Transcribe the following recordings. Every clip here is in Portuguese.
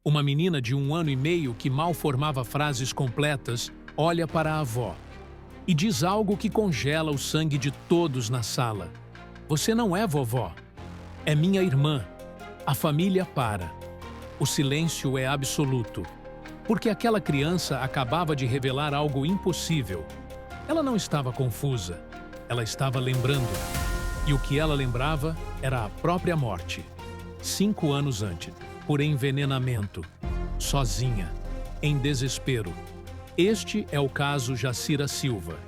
Uma menina de 1 ano e meio que mal formava frases completas olha para a avó e diz algo que congela o sangue de todos na sala. Você não é vovó. É minha irmã. A família para. O silêncio é absoluto. Porque aquela criança acabava de revelar algo impossível. Ela não estava confusa. Ela estava lembrando. E o que ela lembrava era a própria morte. 5 anos antes, por envenenamento. Sozinha. Em desespero. Este é o caso Jacira Silva.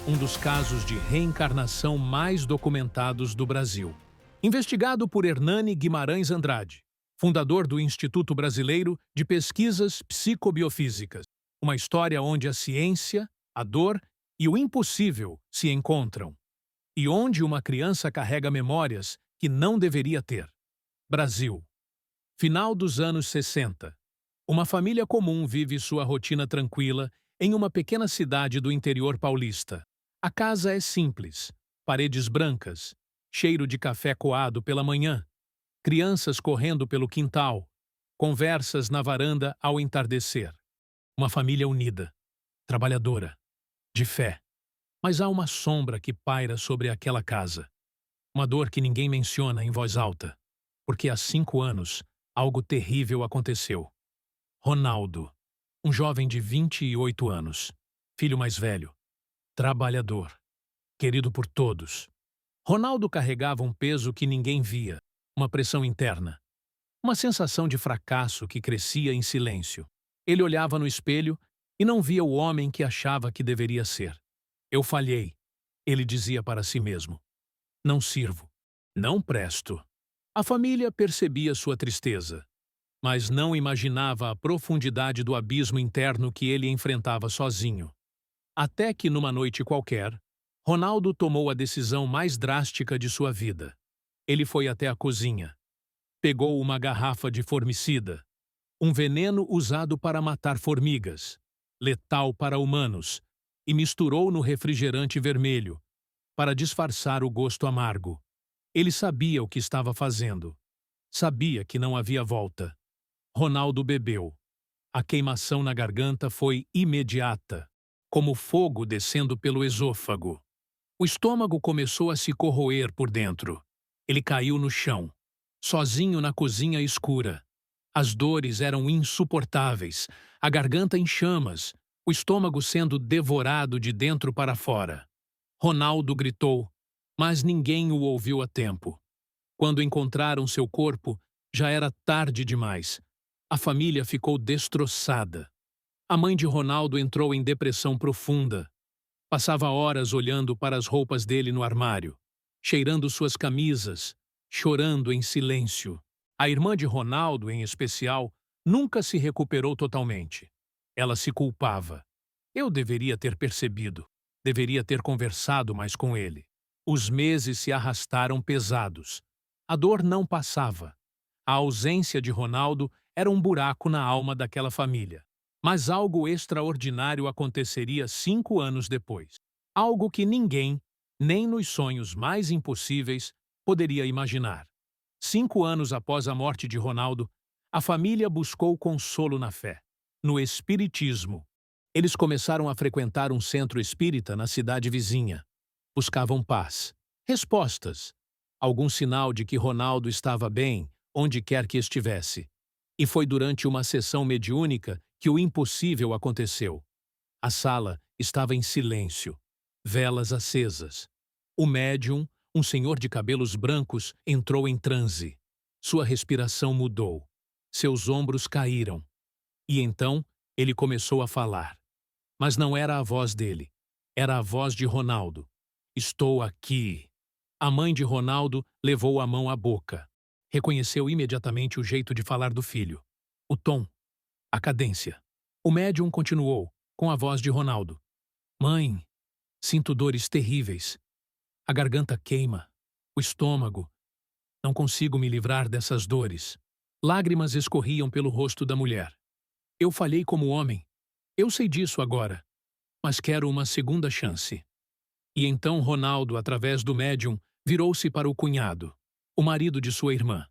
Um dos casos de reencarnação mais documentados do Brasil. Investigado por Hernani Guimarães Andrade, fundador do Instituto Brasileiro de Pesquisas Psicobiofísicas. Uma história onde a ciência, a dor e o impossível se encontram. E onde uma criança carrega memórias que não deveria ter. Brasil. Final dos anos 60. Uma família comum vive sua rotina tranquila em uma pequena cidade do interior paulista. A casa é simples, paredes brancas, cheiro de café coado pela manhã, crianças correndo pelo quintal, conversas na varanda ao entardecer. Uma família unida, trabalhadora, de fé. Mas há uma sombra que paira sobre aquela casa. Uma dor que ninguém menciona em voz alta, porque há 5 anos algo terrível aconteceu. Ronaldo, um jovem de 28 anos, filho mais velho, trabalhador, querido por todos. Ronaldo carregava um peso que ninguém via, uma pressão interna, uma sensação de fracasso que crescia em silêncio. Ele olhava no espelho e não via o homem que achava que deveria ser. Eu falhei, ele dizia para si mesmo. Não sirvo, não presto. A família percebia sua tristeza, mas não imaginava a profundidade do abismo interno que ele enfrentava sozinho. Até que, numa noite qualquer, Ronaldo tomou a decisão mais drástica de sua vida. Ele foi até a cozinha. Pegou uma garrafa de formicida, um veneno usado para matar formigas, letal para humanos, e misturou no refrigerante vermelho, para disfarçar o gosto amargo. Ele sabia o que estava fazendo. Sabia que não havia volta. Ronaldo bebeu. A queimação na garganta foi imediata, como fogo descendo pelo esôfago. O estômago começou a se corroer por dentro. Ele caiu no chão, sozinho na cozinha escura. As dores eram insuportáveis, a garganta em chamas, o estômago sendo devorado de dentro para fora. Ronaldo gritou, mas ninguém o ouviu a tempo. Quando encontraram seu corpo, já era tarde demais. A família ficou destroçada. A mãe de Ronaldo entrou em depressão profunda. Passava horas olhando para as roupas dele no armário, cheirando suas camisas, chorando em silêncio. A irmã de Ronaldo, em especial, nunca se recuperou totalmente. Ela se culpava. Eu deveria ter percebido. Deveria ter conversado mais com ele. Os meses se arrastaram pesados. A dor não passava. A ausência de Ronaldo era um buraco na alma daquela família. Mas algo extraordinário aconteceria 5 anos depois. Algo que ninguém, nem nos sonhos mais impossíveis, poderia imaginar. 5 anos após a morte de Ronaldo, a família buscou consolo na fé, no espiritismo. Eles começaram a frequentar um centro espírita na cidade vizinha. Buscavam paz, respostas, algum sinal de que Ronaldo estava bem, onde quer que estivesse. E foi durante uma sessão mediúnica que o impossível aconteceu. A sala estava em silêncio, velas acesas. O médium, um senhor de cabelos brancos, entrou em transe. Sua respiração mudou. Seus ombros caíram. E então ele começou a falar. Mas não era a voz dele. Era a voz de Ronaldo. Estou aqui. A mãe de Ronaldo levou a mão à boca. Reconheceu imediatamente o jeito de falar do filho. O tom. A cadência. O médium continuou, com a voz de Ronaldo. Mãe, sinto dores terríveis. A garganta queima. O estômago. Não consigo me livrar dessas dores. Lágrimas escorriam pelo rosto da mulher. Eu falhei como homem. Eu sei disso agora. Mas quero uma segunda chance. E então Ronaldo, através do médium, virou-se para o cunhado, o marido de sua irmã.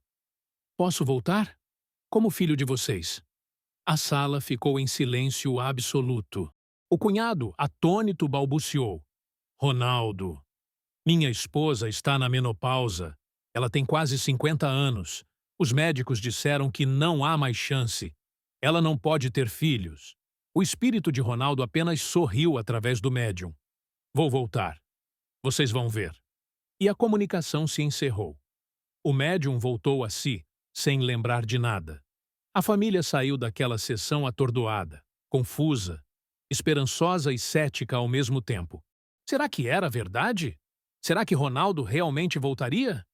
Posso voltar? Como filho de vocês. A sala ficou em silêncio absoluto. O cunhado, atônito, balbuciou. Ronaldo, minha esposa está na menopausa. Ela tem quase 50 anos. Os médicos disseram que não há mais chance. Ela não pode ter filhos. O espírito de Ronaldo apenas sorriu através do médium. Vou voltar. Vocês vão ver. E a comunicação se encerrou. O médium voltou a si, sem lembrar de nada. A família saiu daquela sessão atordoada, confusa, esperançosa e cética ao mesmo tempo. Será que era verdade? Será que Ronaldo realmente voltaria?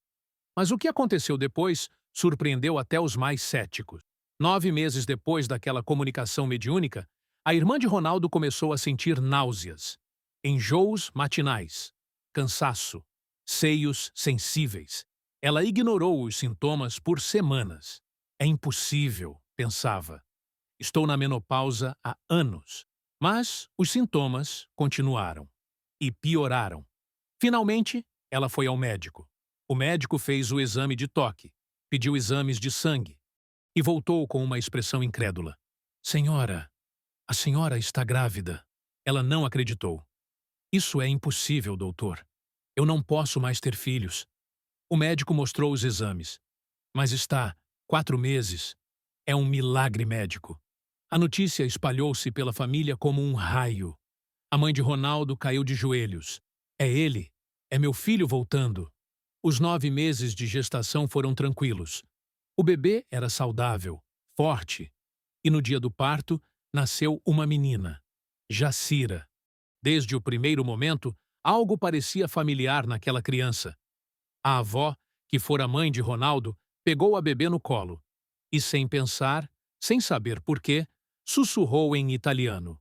Mas o que aconteceu depois surpreendeu até os mais céticos. 9 meses depois daquela comunicação mediúnica, a irmã de Ronaldo começou a sentir náuseas, enjoos matinais, cansaço, seios sensíveis. Ela ignorou os sintomas por semanas. É impossível, pensava. Estou na menopausa há anos. Mas os sintomas continuaram. E pioraram. Finalmente, ela foi ao médico. O médico fez o exame de toque, pediu exames de sangue e voltou com uma expressão incrédula. Senhora, a senhora está grávida. Ela não acreditou. Isso é impossível, doutor. Eu não posso mais ter filhos. O médico mostrou os exames. Mas está 4 meses. É um milagre médico. A notícia espalhou-se pela família como um raio. A mãe de Ronaldo caiu de joelhos. É ele. É meu filho voltando. Os 9 meses de gestação foram tranquilos. O bebê era saudável, forte. E no dia do parto, nasceu uma menina, Jacira. Desde o primeiro momento, algo parecia familiar naquela criança. A avó, que fora mãe de Ronaldo, pegou a bebê no colo e, sem pensar, sem saber porquê, sussurrou em italiano.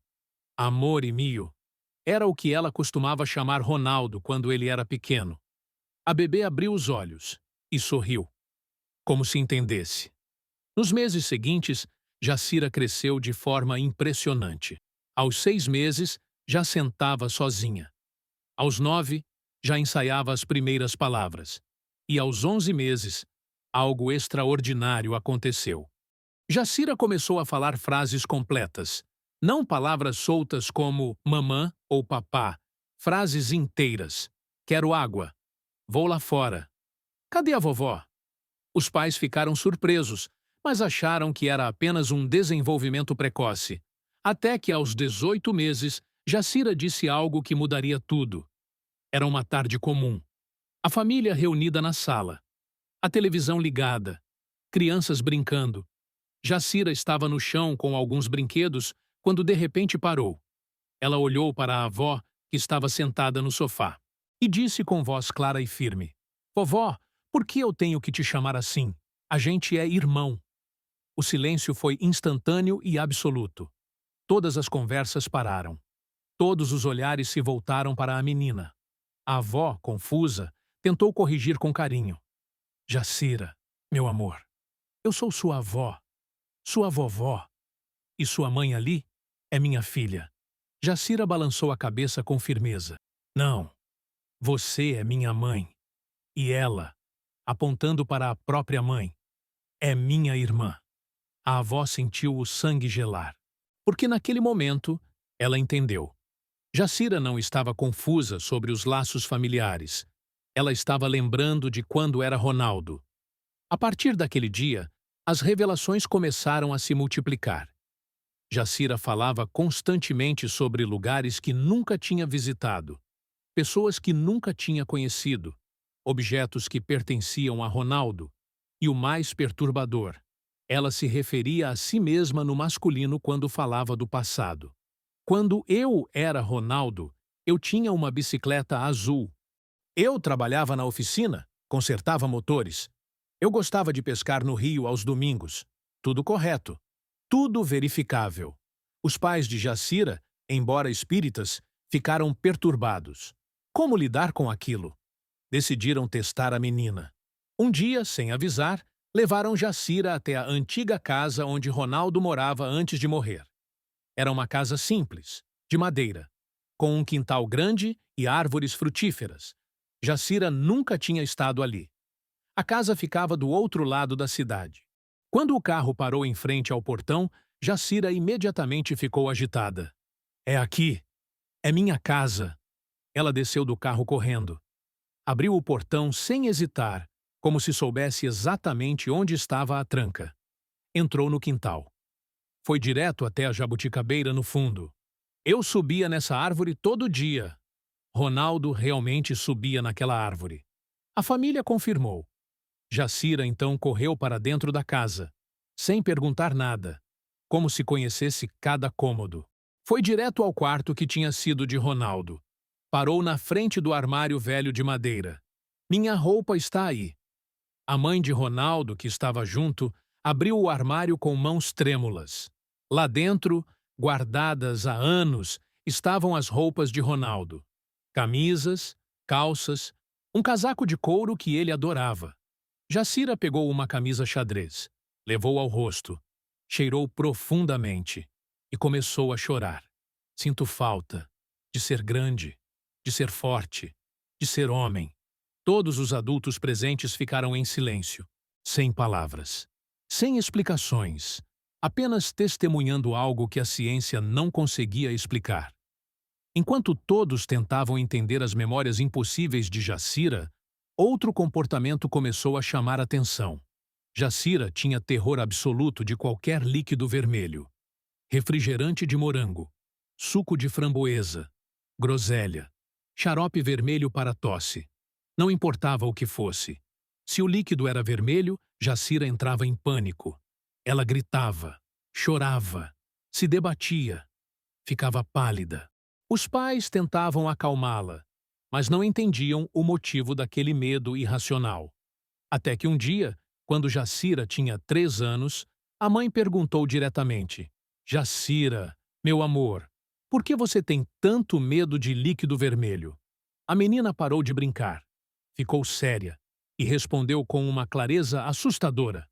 Amore mio. Era o que ela costumava chamar Ronaldo quando ele era pequeno. A bebê abriu os olhos e sorriu, como se entendesse. Nos meses seguintes, Jacira cresceu de forma impressionante. Aos 6 meses, já sentava sozinha. Aos 9, já ensaiava as primeiras palavras. E aos 11 meses, algo extraordinário aconteceu. Jacira começou a falar frases completas, não palavras soltas como mamã ou papá, frases inteiras. Quero água. Vou lá fora. Cadê a vovó? Os pais ficaram surpresos, mas acharam que era apenas um desenvolvimento precoce. Até que aos 18 meses, Jacira disse algo que mudaria tudo. Era uma tarde comum. A família reunida na sala. A televisão ligada. Crianças brincando. Jacira estava no chão com alguns brinquedos quando de repente parou. Ela olhou para a avó, que estava sentada no sofá, e disse com voz clara e firme: Vovó, por que eu tenho que te chamar assim? A gente é irmão. O silêncio foi instantâneo e absoluto. Todas as conversas pararam. Todos os olhares se voltaram para a menina. A avó, confusa, tentou corrigir com carinho. Jacira, meu amor, eu sou sua avó, sua vovó. E sua mãe ali é minha filha. Jacira balançou a cabeça com firmeza. Não, você é minha mãe. E ela, apontando para a própria mãe, é minha irmã. A avó sentiu o sangue gelar. Porque naquele momento, ela entendeu. Jacira não estava confusa sobre os laços familiares. Ela estava lembrando de quando era Ronaldo. A partir daquele dia, as revelações começaram a se multiplicar. Jacira falava constantemente sobre lugares que nunca tinha visitado, pessoas que nunca tinha conhecido, objetos que pertenciam a Ronaldo, e o mais perturbador, ela se referia a si mesma no masculino quando falava do passado. Quando eu era Ronaldo, eu tinha uma bicicleta azul. Eu trabalhava na oficina, consertava motores. Eu gostava de pescar no rio aos domingos. Tudo correto. Tudo verificável. Os pais de Jacira, embora espíritas, ficaram perturbados. Como lidar com aquilo? Decidiram testar a menina. Um dia, sem avisar, levaram Jacira até a antiga casa onde Ronaldo morava antes de morrer. Era uma casa simples, de madeira, com um quintal grande e árvores frutíferas. Jacira nunca tinha estado ali. A casa ficava do outro lado da cidade. Quando o carro parou em frente ao portão, Jacira imediatamente ficou agitada. É aqui. É minha casa. Ela desceu do carro correndo. Abriu o portão sem hesitar, como se soubesse exatamente onde estava a tranca. Entrou no quintal. Foi direto até a jabuticabeira no fundo. Eu subia nessa árvore todo dia. Ronaldo realmente subia naquela árvore. A família confirmou. Jacira então correu para dentro da casa, sem perguntar nada, como se conhecesse cada cômodo. Foi direto ao quarto que tinha sido de Ronaldo. Parou na frente do armário velho de madeira. Minha roupa está aí. A mãe de Ronaldo, que estava junto, abriu o armário com mãos trêmulas. Lá dentro, guardadas há anos, estavam as roupas de Ronaldo. Camisas, calças, um casaco de couro que ele adorava. Jacira pegou uma camisa xadrez, levou ao rosto, cheirou profundamente e começou a chorar. Sinto falta de ser grande, de ser forte, de ser homem. Todos os adultos presentes ficaram em silêncio, sem palavras, sem explicações, apenas testemunhando algo que a ciência não conseguia explicar. Enquanto todos tentavam entender as memórias impossíveis de Jacira, outro comportamento começou a chamar atenção. Jacira tinha terror absoluto de qualquer líquido vermelho. Refrigerante de morango, suco de framboesa, groselha, xarope vermelho para tosse. Não importava o que fosse. Se o líquido era vermelho, Jacira entrava em pânico. Ela gritava, chorava, se debatia, ficava pálida. Os pais tentavam acalmá-la, mas não entendiam o motivo daquele medo irracional. Até que um dia, quando Jacira tinha 3 anos, a mãe perguntou diretamente: Jacira, meu amor, por que você tem tanto medo de líquido vermelho? A menina parou de brincar, ficou séria e respondeu com uma clareza assustadora: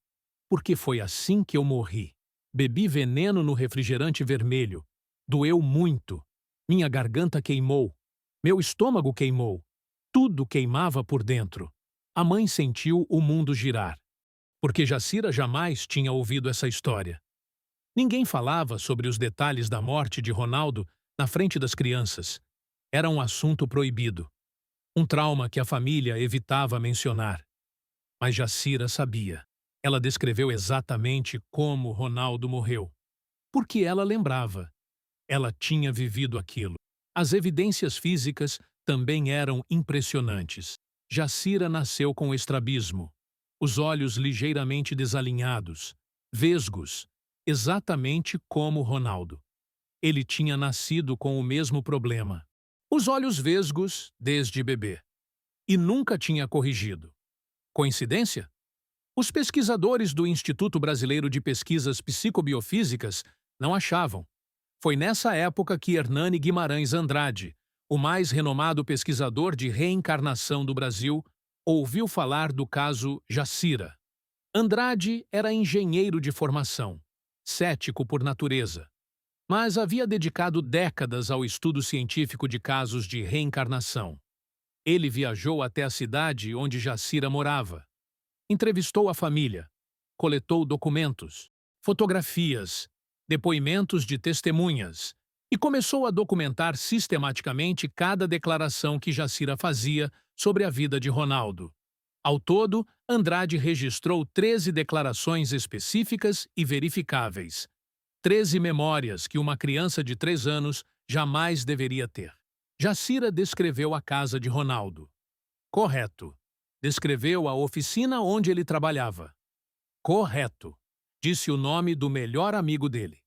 porque foi assim que eu morri. Bebi veneno no refrigerante vermelho. Doeu muito. Minha garganta queimou. Meu estômago queimou. Tudo queimava por dentro. A mãe sentiu o mundo girar, porque Jacira jamais tinha ouvido essa história. Ninguém falava sobre os detalhes da morte de Ronaldo na frente das crianças. Era um assunto proibido. Um trauma que a família evitava mencionar. Mas Jacira sabia. Ela descreveu exatamente como Ronaldo morreu. Porque ela lembrava. Ela tinha vivido aquilo. As evidências físicas também eram impressionantes. Jacira nasceu com estrabismo, os olhos ligeiramente desalinhados, vesgos, exatamente como Ronaldo. Ele tinha nascido com o mesmo problema. Os olhos vesgos desde bebê. E nunca tinha corrigido. Coincidência? Os pesquisadores do Instituto Brasileiro de Pesquisas Psicobiofísicas não achavam. Foi nessa época que Hernani Guimarães Andrade, o mais renomado pesquisador de reencarnação do Brasil, ouviu falar do caso Jacira. Andrade era engenheiro de formação, cético por natureza, mas havia dedicado décadas ao estudo científico de casos de reencarnação. Ele viajou até a cidade onde Jacira morava, entrevistou a família, coletou documentos, fotografias, depoimentos de testemunhas e começou a documentar sistematicamente cada declaração que Jacira fazia sobre a vida de Ronaldo. Ao todo, Andrade registrou 13 declarações específicas e verificáveis. 13 memórias que uma criança de 3 anos jamais deveria ter. Jacira descreveu a casa de Ronaldo. Correto. Descreveu a oficina onde ele trabalhava. Correto. Disse o nome do melhor amigo dele.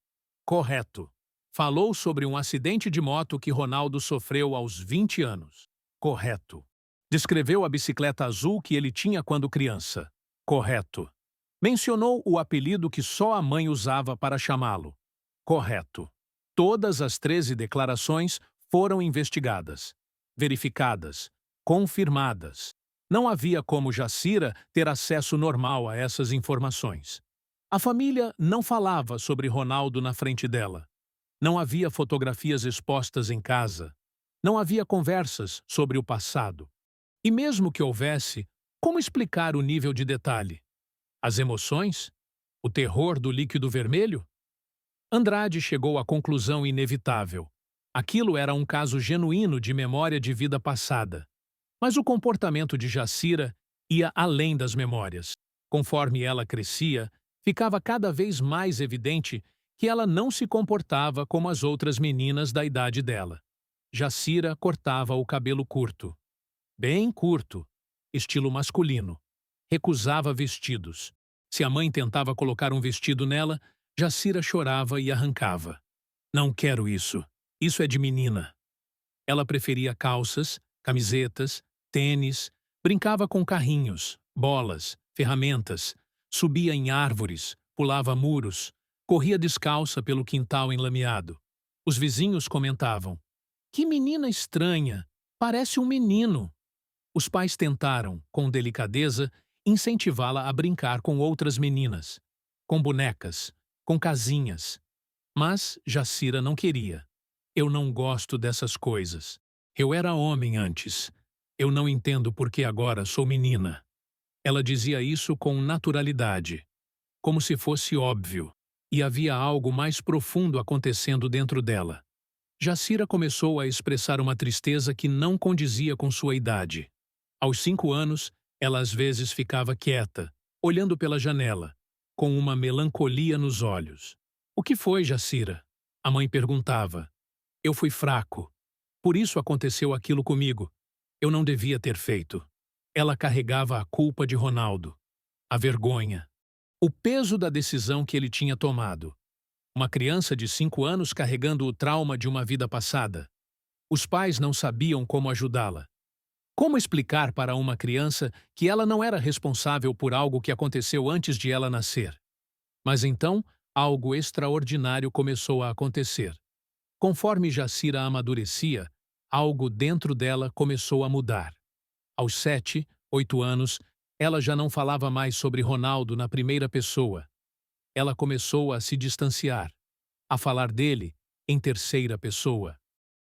Correto. Falou sobre um acidente de moto que Ronaldo sofreu aos 20 anos. Correto. Descreveu a bicicleta azul que ele tinha quando criança. Correto. Mencionou o apelido que só a mãe usava para chamá-lo. Correto. Todas as 13 declarações foram investigadas, verificadas, confirmadas. Não havia como Jacira ter acesso normal a essas informações. A família não falava sobre Ronaldo na frente dela. Não havia fotografias expostas em casa. Não havia conversas sobre o passado. E mesmo que houvesse, como explicar o nível de detalhe? As emoções? O terror do líquido vermelho? Andrade chegou à conclusão inevitável. Aquilo era um caso genuíno de memória de vida passada. Mas o comportamento de Jacira ia além das memórias. Conforme ela crescia, ficava cada vez mais evidente que ela não se comportava como as outras meninas da idade dela. Jacira cortava o cabelo curto. Bem curto, estilo masculino. Recusava vestidos. Se a mãe tentava colocar um vestido nela, Jacira chorava e arrancava. Não quero isso. Isso é de menina. Ela preferia calças, camisetas, tênis, brincava com carrinhos, bolas, ferramentas, subia em árvores, pulava muros, corria descalça pelo quintal enlameado. Os vizinhos comentavam: "Que menina estranha! Parece um menino!" Os pais tentaram, com delicadeza, incentivá-la a brincar com outras meninas, com bonecas, com casinhas. Mas Jacira não queria. "Eu não gosto dessas coisas. Eu era homem antes. Eu não entendo por que agora sou menina." Ela dizia isso com naturalidade, como se fosse óbvio, e havia algo mais profundo acontecendo dentro dela. Jacira começou a expressar uma tristeza que não condizia com sua idade. Aos 5 anos, ela às vezes ficava quieta, olhando pela janela, com uma melancolia nos olhos. "O que foi, Jacira?" A mãe perguntava. "Eu fui fraco. Por isso aconteceu aquilo comigo. Eu não devia ter feito." Ela carregava a culpa de Ronaldo, a vergonha, o peso da decisão que ele tinha tomado. Uma criança de 5 anos carregando o trauma de uma vida passada. Os pais não sabiam como ajudá-la. Como explicar para uma criança que ela não era responsável por algo que aconteceu antes de ela nascer? Mas então, algo extraordinário começou a acontecer. Conforme Jacira amadurecia, algo dentro dela começou a mudar. Aos 7, 8 anos, ela já não falava mais sobre Ronaldo na primeira pessoa. Ela começou a se distanciar, a falar dele em terceira pessoa.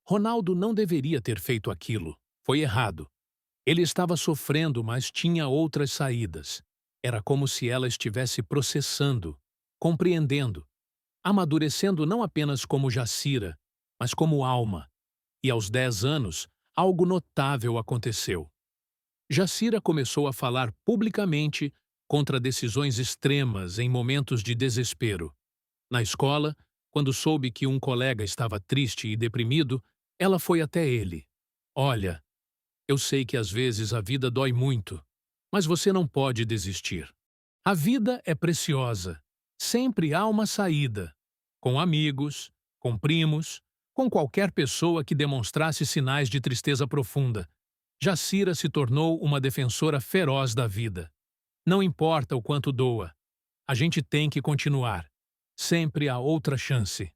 Ronaldo não deveria ter feito aquilo. Foi errado. Ele estava sofrendo, mas tinha outras saídas. Era como se ela estivesse processando, compreendendo, amadurecendo não apenas como Jacira, mas como alma. E aos 10 anos, algo notável aconteceu. Jacira começou a falar publicamente contra decisões extremas em momentos de desespero. Na escola, quando soube que um colega estava triste e deprimido, ela foi até ele. "Olha, eu sei que às vezes a vida dói muito, mas você não pode desistir. A vida é preciosa. Sempre há uma saída. Com amigos, com primos, com qualquer pessoa que demonstrasse sinais de tristeza profunda." Jacira se tornou uma defensora feroz da vida. Não importa o quanto doa. A gente tem que continuar. Sempre há outra chance.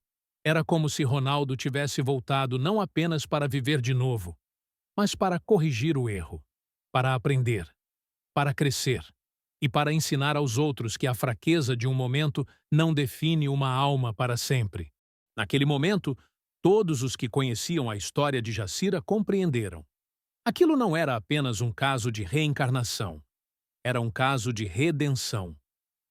Era como se Ronaldo tivesse voltado não apenas para viver de novo, mas para corrigir o erro, para aprender, para crescer e para ensinar aos outros que a fraqueza de um momento não define uma alma para sempre. Naquele momento, todos os que conheciam a história de Jacira compreenderam. Aquilo não era apenas um caso de reencarnação. Era um caso de redenção.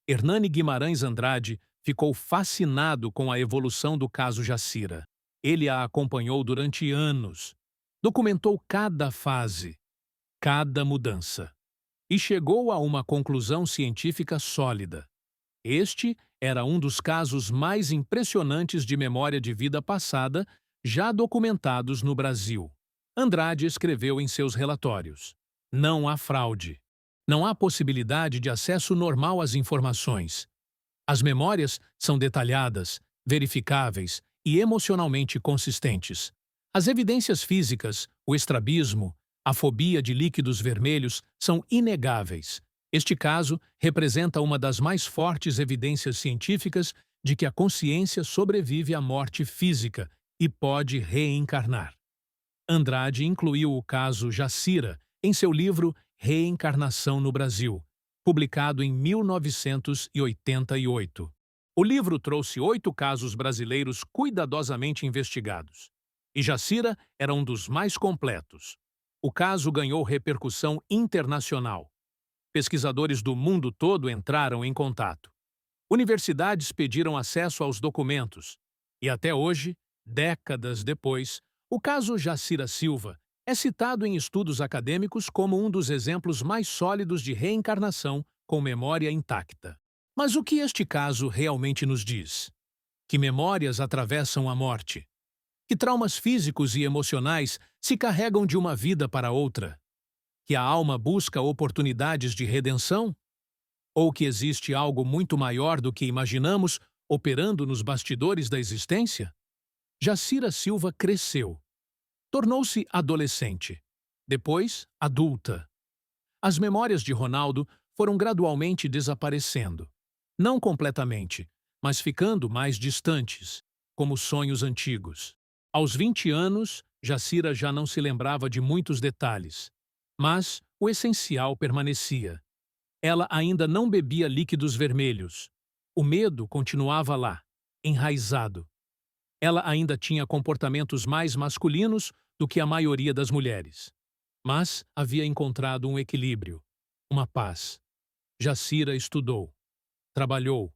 Hernani Guimarães Andrade ficou fascinado com a evolução do caso Jacira. Ele a acompanhou durante anos, documentou cada fase, cada mudança, e chegou a uma conclusão científica sólida. Este era um dos casos mais impressionantes de memória de vida passada já documentados no Brasil. Andrade escreveu em seus relatórios: "Não há fraude. Não há possibilidade de acesso normal às informações. As memórias são detalhadas, verificáveis e emocionalmente consistentes. As evidências físicas, o estrabismo, a fobia de líquidos vermelhos são inegáveis. Este caso representa uma das mais fortes evidências científicas de que a consciência sobrevive à morte física e pode reencarnar." Andrade incluiu o caso Jacira em seu livro Reencarnação no Brasil, publicado em 1988. O livro trouxe 8 casos brasileiros cuidadosamente investigados, e Jacira era um dos mais completos. O caso ganhou repercussão internacional. Pesquisadores do mundo todo entraram em contato. Universidades pediram acesso aos documentos. E até hoje, décadas depois, o caso Jacira Silva é citado em estudos acadêmicos como um dos exemplos mais sólidos de reencarnação com memória intacta. Mas o que este caso realmente nos diz? Que memórias atravessam a morte? Que traumas físicos e emocionais se carregam de uma vida para outra? Que a alma busca oportunidades de redenção? Ou que existe algo muito maior do que imaginamos operando nos bastidores da existência? Jacira Silva cresceu. Tornou-se adolescente. Depois, adulta. As memórias de Ronaldo foram gradualmente desaparecendo. Não completamente, mas ficando mais distantes, como sonhos antigos. Aos 20 anos, Jacira já não se lembrava de muitos detalhes. Mas o essencial permanecia. Ela ainda não bebia líquidos vermelhos. O medo continuava lá, enraizado. Ela ainda tinha comportamentos mais masculinos do que a maioria das mulheres. Mas havia encontrado um equilíbrio, uma paz. Jacira estudou, trabalhou,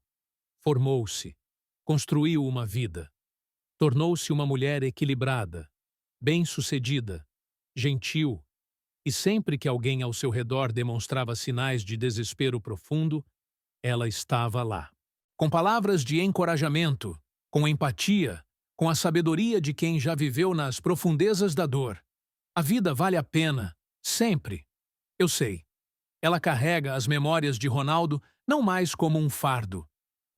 formou-se, construiu uma vida. Tornou-se uma mulher equilibrada, bem-sucedida, gentil, e sempre que alguém ao seu redor demonstrava sinais de desespero profundo, ela estava lá. Com palavras de encorajamento, com empatia, com a sabedoria de quem já viveu nas profundezas da dor. A vida vale a pena, sempre. Eu sei. Ela carrega as memórias de Ronaldo não mais como um fardo,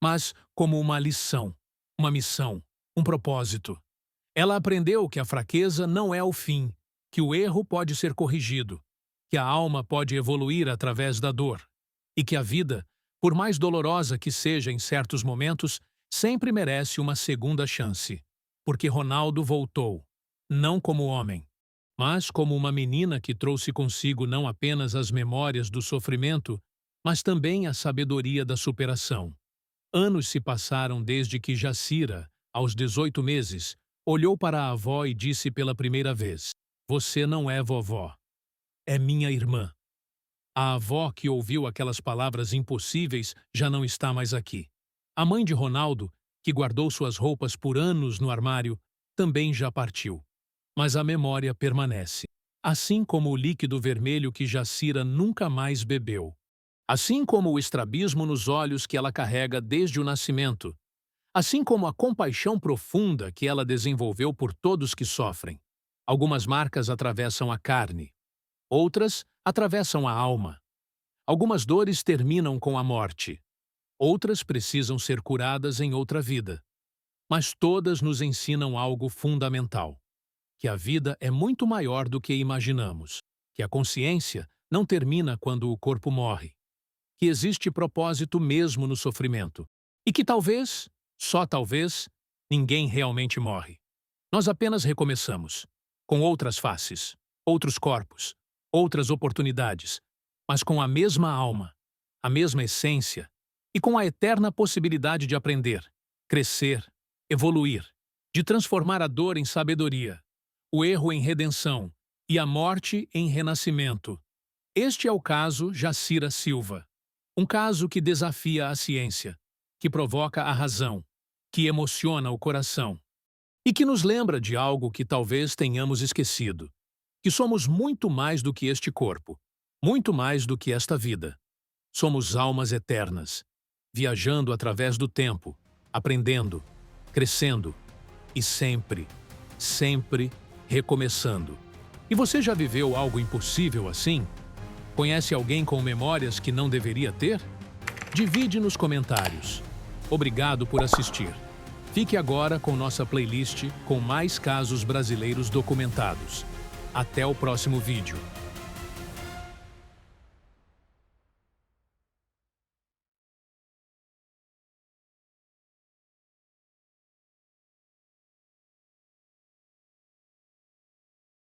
mas como uma lição, uma missão, um propósito. Ela aprendeu que a fraqueza não é o fim, que o erro pode ser corrigido, que a alma pode evoluir através da dor, e que a vida, por mais dolorosa que seja em certos momentos, sempre merece uma segunda chance. Porque Ronaldo voltou, não como homem, mas como uma menina que trouxe consigo não apenas as memórias do sofrimento, mas também a sabedoria da superação. Anos se passaram desde que Jacira, aos 18 meses, olhou para a avó e disse pela primeira vez: "Você não é vovó, é minha irmã." A avó que ouviu aquelas palavras impossíveis já não está mais aqui. A mãe de Ronaldo, que guardou suas roupas por anos no armário, também já partiu. Mas a memória permanece. Assim como o líquido vermelho que Jacira nunca mais bebeu. Assim como o estrabismo nos olhos que ela carrega desde o nascimento. Assim como a compaixão profunda que ela desenvolveu por todos que sofrem. Algumas marcas atravessam a carne. Outras atravessam a alma. Algumas dores terminam com a morte. Outras precisam ser curadas em outra vida. Mas todas nos ensinam algo fundamental: que a vida é muito maior do que imaginamos, que a consciência não termina quando o corpo morre, que existe propósito mesmo no sofrimento, e que talvez, só talvez, ninguém realmente morre. Nós apenas recomeçamos, com outras faces, outros corpos, outras oportunidades, mas com a mesma alma, a mesma essência, e com a eterna possibilidade de aprender, crescer, evoluir, de transformar a dor em sabedoria, o erro em redenção e a morte em renascimento. Este é o caso Jacira Silva. Um caso que desafia a ciência, que provoca a razão, que emociona o coração e que nos lembra de algo que talvez tenhamos esquecido, que somos muito mais do que este corpo, muito mais do que esta vida. Somos almas eternas, viajando através do tempo, aprendendo, crescendo e sempre, sempre recomeçando. E você já viveu algo impossível assim? Conhece alguém com memórias que não deveria ter? Divide nos comentários. Obrigado por assistir. Fique agora com nossa playlist com mais casos brasileiros documentados. Até o próximo vídeo.